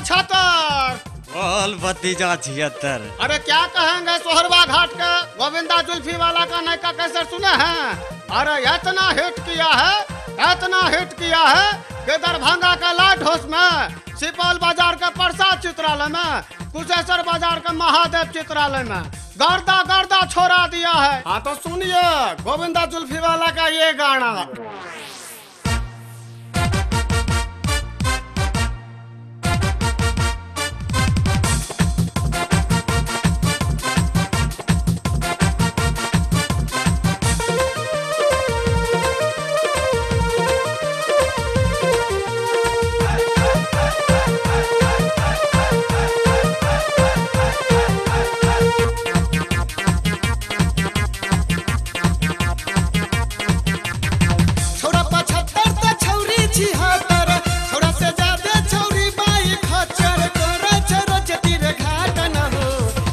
75। बोल भतीजा 76। अरे क्या कहेंगे सोहरवा घाट के गोविंदा जुल्फीवाला का नयका कैसेट सुने हैं? अरे इतना हिट किया है कि दरभंगा के लाइट हाउस में, सुपौल बाजार के प्रसाद चित्रालय में, कुशेश्वर बाजार के महादेव चित्रालय में गर्दा छोड़ा दिया है। हाँ तो सुनिए गोविंदा जुल्फीवाला का ये गाना।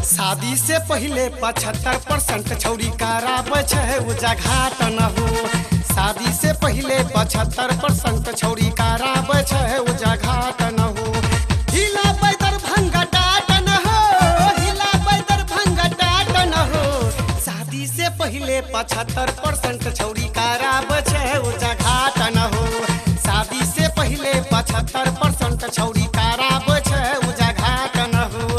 शादी से पहले 75% छौरी कराबै छै उजा घाट न हो। शादी से पहले 75% छौरी कराबै छै उजा घाट न हो। हिला बैदर भंगा टाट न हो, हिला बैदर भंगा टाट न हो। शादी से पहले 75% छौरी कराबै छै उजा घाट न हो। शादी से पहले 75% छौरी कराबै छै उजा घाट न हो।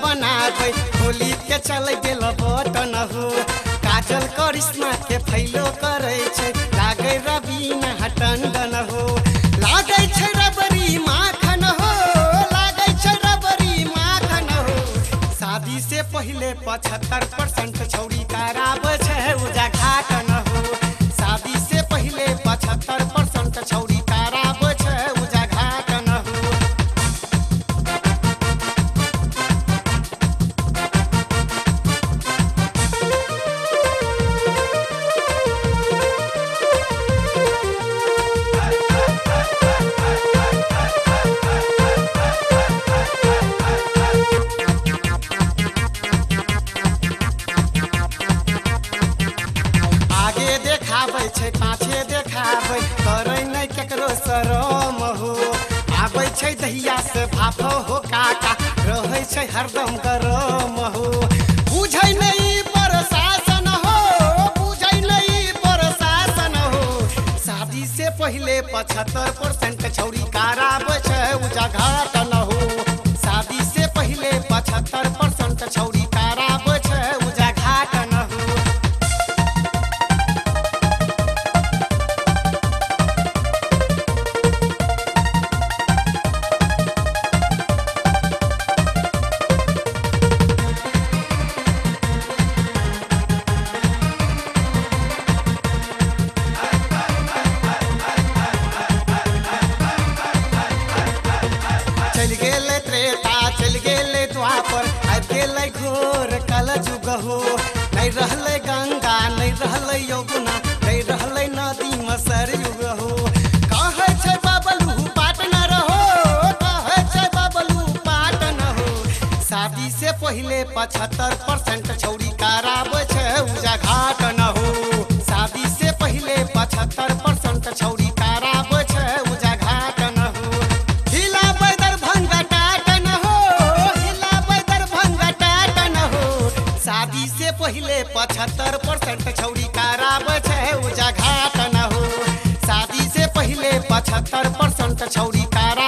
बनाबै होली के चले गेल बटन हो। काजल करिश्मा के फैलो करे छै, लागे रवीना हटंडन हो। लागे छै रबरी माखन हो, लागे छै रबरी माखन हो। शादी से पहले 75% छौरी कराबै छै उजा घाट न हो। शादी से पहले 75% छौरी कराबै छै उजा घाट न हो। पाछे देखाबै करे नहीं केकरो शरम हो। आबै छै दहिया से भाफो हो काका, रहै छै हरदम गरम हो। बुझै नहीं प्रशासन हो, बुझै नहीं प्रशासन हो। शादी से पहले 75% छौरी कराबै छै उजा घाट न हो। शादी से पहले 75% छौरी कराबै छै उजा घाट न हो। नहीं रहले गंगा नहीं रहले यमुना नहीं रहले नदी में सरयू हो। कहे छै बबलू पार्टनर हो, कहे छै बबलू पार्टनर हो। शादी से पहले 75% छौरी कराबै छै उजा घाट न हो। शादी से पहले 75% छौरी कराबै छै उजा घाट न हो। हिला बैदर भंगा टाट न हो, हिला बैदर भंगा टाट न हो। शादी से पहले 75% छौरी कराबै छै उजा घाट न हो। शादी से पहले 75% छौरी करा